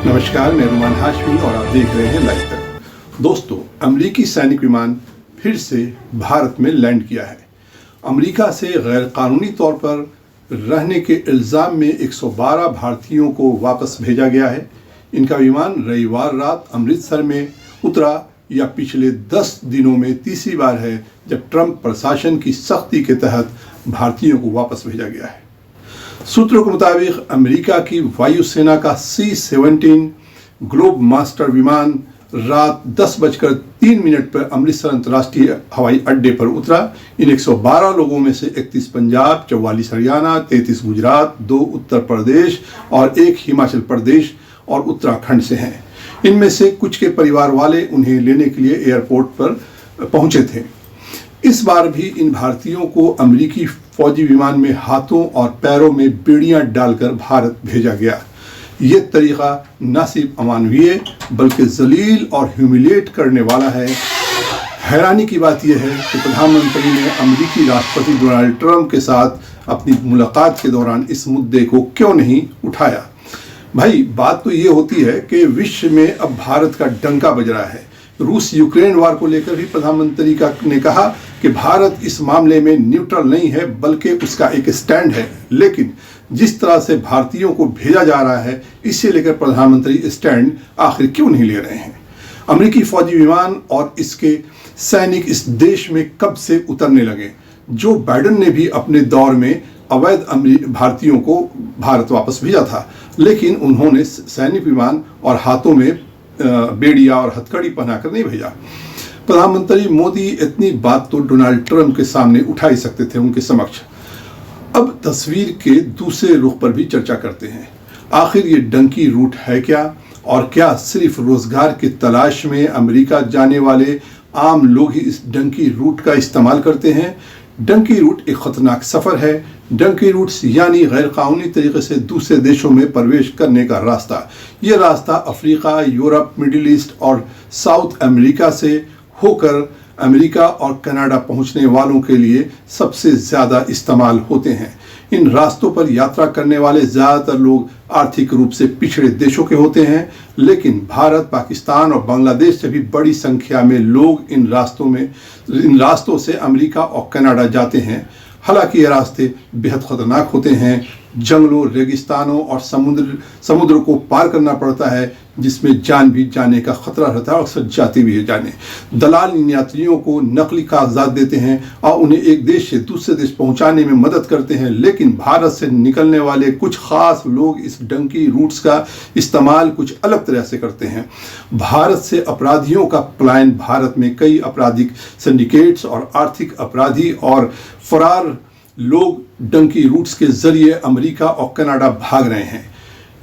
नमस्कार, मैं रुमान हाशमी और आप देख रहे हैं लाइव तक। दोस्तों, अमेरिकी सैनिक विमान फिर से भारत में लैंड किया है। अमेरिका से गैर कानूनी तौर पर रहने के इल्ज़ाम में 112 भारतीयों को वापस भेजा गया है। इनका विमान रविवार रात अमृतसर में उतरा। यह पिछले 10 दिनों में तीसरी बार है जब ट्रंप प्रशासन की सख्ती के तहत भारतीयों को वापस भेजा गया है। सूत्रों के मुताबिक अमेरिका की वायुसेना का C-17 ग्लोब मास्टर विमान रात 10:03 पर अमृतसर अंतर्राष्ट्रीय हवाई अड्डे पर उतरा। इन 112 लोगों में से 31 पंजाब, 44 हरियाणा, 33 गुजरात, 2 उत्तर प्रदेश और 1 हिमाचल प्रदेश और उत्तराखंड से हैं। इनमें से कुछ के परिवार वाले उन्हें लेने के लिए एयरपोर्ट पर पहुंचे थे। इस बार भी इन भारतीयों को अमेरिकी फौजी विमान में हाथों और पैरों में बेड़ियां डालकर भारत भेजा गया। ये तरीका न सिर्फ अमानवीय बल्कि जलील और ह्यूमिलिएट करने वाला है। हैरानी की बात यह है कि प्रधानमंत्री ने अमेरिकी राष्ट्रपति डोनाल्ड ट्रंप के साथ अपनी मुलाकात के दौरान इस मुद्दे को क्यों नहीं उठाया। भाई, बात तो ये होती है कि विश्व में अब भारत का डंका बज रहा है। रूस यूक्रेन वार को लेकर भी प्रधानमंत्री ने कहा कि भारत इस मामले में न्यूट्रल नहीं है बल्कि उसका एक स्टैंड है। लेकिन जिस तरह से भारतीयों को भेजा जा रहा है, इसे लेकर प्रधानमंत्री स्टैंड आखिर क्यों नहीं ले रहे हैं। अमेरिकी फौजी विमान और इसके सैनिक इस देश में कब से उतरने लगे। जो बाइडेन ने भी अपने दौर में अवैध भारतीयों को भारत वापस भेजा था, लेकिन उन्होंने सैनिक विमान और हाथों में बेड़िया और हथकड़ी पहनाकर नहीं भेजा। प्रधानमंत्री मोदी इतनी बात तो डोनाल्ड ट्रंप के सामने उठा ही सकते थे, उनके समक्ष। अब तस्वीर के दूसरे रुख पर भी चर्चा करते हैं। आखिर ये डंकी रूट है क्या, और क्या सिर्फ रोजगार की तलाश में अमेरिका जाने वाले आम लोग ही इस डंकी रूट का इस्तेमाल करते हैं। डंकी रूट एक खतरनाक सफर है। डंकी रूट्स यानी गैर कानूनी तरीके से दूसरे देशों में प्रवेश करने का रास्ता। ये रास्ता अफ्रीका, यूरोप, मिडिल ईस्ट और साउथ अमेरिका से होकर अमेरिका और कनाडा पहुंचने वालों के लिए सबसे ज़्यादा इस्तेमाल होते हैं। इन रास्तों पर यात्रा करने वाले ज़्यादातर लोग आर्थिक रूप से पिछड़े देशों के होते हैं, लेकिन भारत, पाकिस्तान और बांग्लादेश से भी बड़ी संख्या में लोग इन रास्तों से अमेरिका और कनाडा जाते हैं। हालांकि ये रास्ते बेहद खतरनाक होते हैं। जंगलों, रेगिस्तानों और समुद्र को पार करना पड़ता है, जिसमें जान भी जाने का खतरा रहता है और अक्सर जाती भी है जाने। दलाल इन यात्रियों को नकली कागजात देते हैं और उन्हें एक देश से दूसरे देश पहुंचाने में मदद करते हैं। लेकिन भारत से निकलने वाले कुछ खास लोग इस डंकी रूट्स का इस्तेमाल कुछ अलग तरह से करते हैं। भारत से अपराधियों का पलायन। भारत में कई आपराधिक सिंडिकेट्स और आर्थिक अपराधी और फरार लोग डंकी रूट्स के जरिए अमेरिका और कनाडा भाग रहे हैं।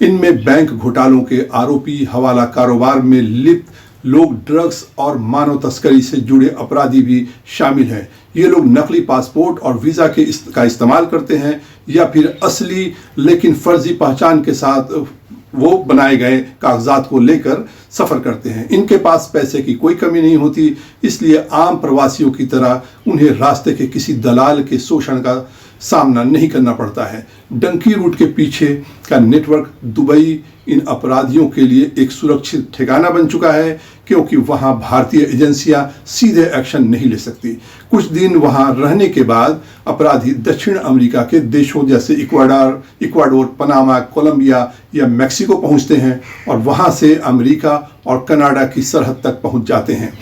इनमें बैंक घोटालों के आरोपी, हवाला कारोबार में लिप्त लोग, ड्रग्स और मानव तस्करी से जुड़े अपराधी भी शामिल हैं। ये लोग नकली पासपोर्ट और वीज़ा का इस्तेमाल करते हैं या फिर असली लेकिन फर्जी पहचान के साथ वो बनाए गए कागजात को लेकर सफ़र करते हैं। इनके पास पैसे की कोई कमी नहीं होती, इसलिए आम प्रवासियों की तरह उन्हें रास्ते के किसी दलाल के शोषण का सामना नहीं करना पड़ता है। डंकी रूट के पीछे का नेटवर्क दुबई इन अपराधियों के लिए एक सुरक्षित ठिकाना बन चुका है, क्योंकि वहां भारतीय एजेंसियां सीधे एक्शन नहीं ले सकती। कुछ दिन वहां रहने के बाद अपराधी दक्षिण अमेरिका के देशों जैसे इक्वाडोर, पनामा, कोलंबिया या मेक्सिको पहुंचते हैं और वहां से अमेरिका और कनाडा की सरहद तक पहुंच जाते हैं।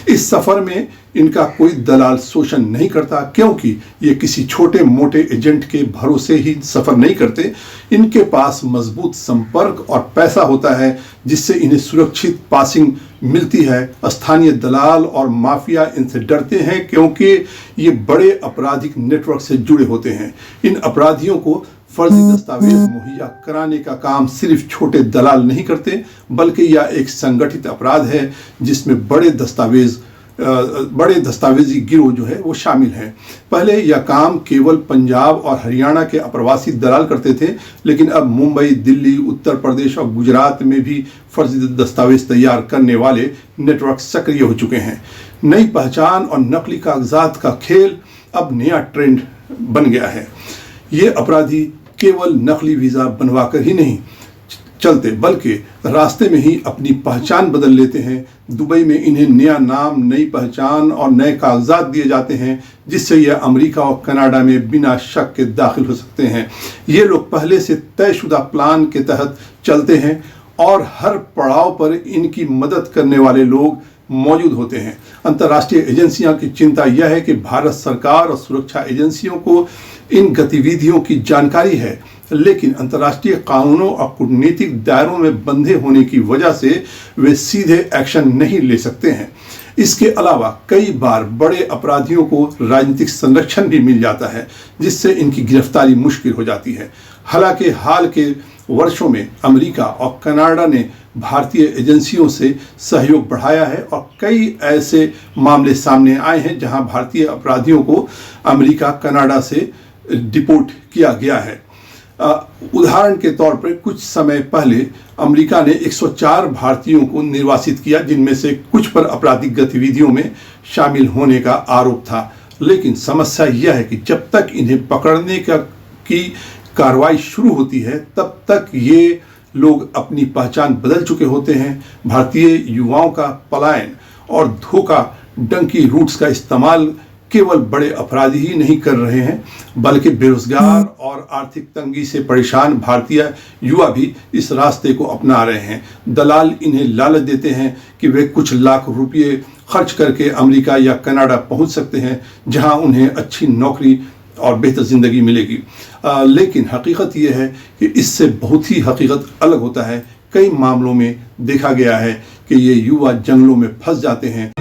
इस सफ़र में इनका कोई दलाल शोषण नहीं करता, क्योंकि ये किसी छोटे मोटे एजेंट के भरोसे ही सफ़र नहीं करते। इनके पास मजबूत संपर्क और पैसा होता है, जिससे इन्हें सुरक्षित पासिंग मिलती है। स्थानीय दलाल और माफिया इनसे डरते हैं, क्योंकि ये बड़े आपराधिक नेटवर्क से जुड़े होते हैं। इन अपराधियों को फर्जी दस्तावेज मुहैया कराने का काम सिर्फ छोटे दलाल नहीं करते, बल्कि यह एक संगठित अपराध है जिसमें बड़े दस्तावेजी गिरोह जो है वो शामिल हैं। पहले यह काम केवल पंजाब और हरियाणा के अप्रवासी दलाल करते थे, लेकिन अब मुंबई, दिल्ली, उत्तर प्रदेश और गुजरात में भी फर्जी दस्तावेज तैयार करने वाले नेटवर्क सक्रिय हो चुके हैं। नई पहचान और नकली कागजात का खेल अब नया ट्रेंड बन गया है। ये अपराधी केवल नकली वीज़ा बनवाकर ही नहीं, चलते बल्कि रास्ते में ही अपनी पहचान बदल लेते हैं। दुबई में इन्हें नया नाम, नई पहचान और नए कागजात दिए जाते हैं, जिससे यह अमेरिका और कनाडा में बिना शक के दाखिल हो सकते हैं। ये लोग पहले से तयशुदा प्लान के तहत चलते हैं और हर पड़ाव पर इनकी मदद करने वाले लोग मौजूद होते हैं। अंतर्राष्ट्रीय एजेंसियों की चिंता यह है कि भारत सरकार और सुरक्षा एजेंसियों को इन गतिविधियों की जानकारी है, लेकिन अंतर्राष्ट्रीय कानूनों और कूटनीतिक दायरों में बंधे होने की वजह से वे सीधे एक्शन नहीं ले सकते हैं। इसके अलावा कई बार बड़े अपराधियों को राजनीतिक संरक्षण भी मिल जाता है, जिससे इनकी गिरफ्तारी मुश्किल हो जाती है। हालांकि हाल के वर्षों में अमेरिका और कनाडा ने भारतीय एजेंसियों से सहयोग बढ़ाया है और कई ऐसे मामले सामने आए हैं जहां भारतीय अपराधियों को अमेरिका, कनाडा से डिपोर्ट किया गया है। उदाहरण के तौर पर कुछ समय पहले अमेरिका ने 104 भारतीयों को निर्वासित किया, जिनमें से कुछ पर आपराधिक गतिविधियों में शामिल होने का आरोप था। लेकिन समस्या यह है कि जब तक इन्हें पकड़ने की कार्रवाई शुरू होती है, तब तक ये लोग अपनी पहचान बदल चुके होते हैं। भारतीय युवाओं का पलायन और धोखा डंकी रूट्स का इस्तेमाल केवल बड़े अपराधी ही नहीं कर रहे हैं, बल्कि बेरोजगार और आर्थिक तंगी से परेशान भारतीय युवा भी इस रास्ते को अपना रहे हैं। दलाल इन्हें लालच देते हैं कि वे कुछ लाख रुपये खर्च करके अमेरिका या कनाडा पहुंच सकते हैं, जहां उन्हें अच्छी नौकरी और बेहतर ज़िंदगी मिलेगी। लेकिन हकीकत यह है कि इससे बहुत ही हकीकत अलग होता है। कई मामलों में देखा गया है कि ये युवा जंगलों में फंस जाते हैं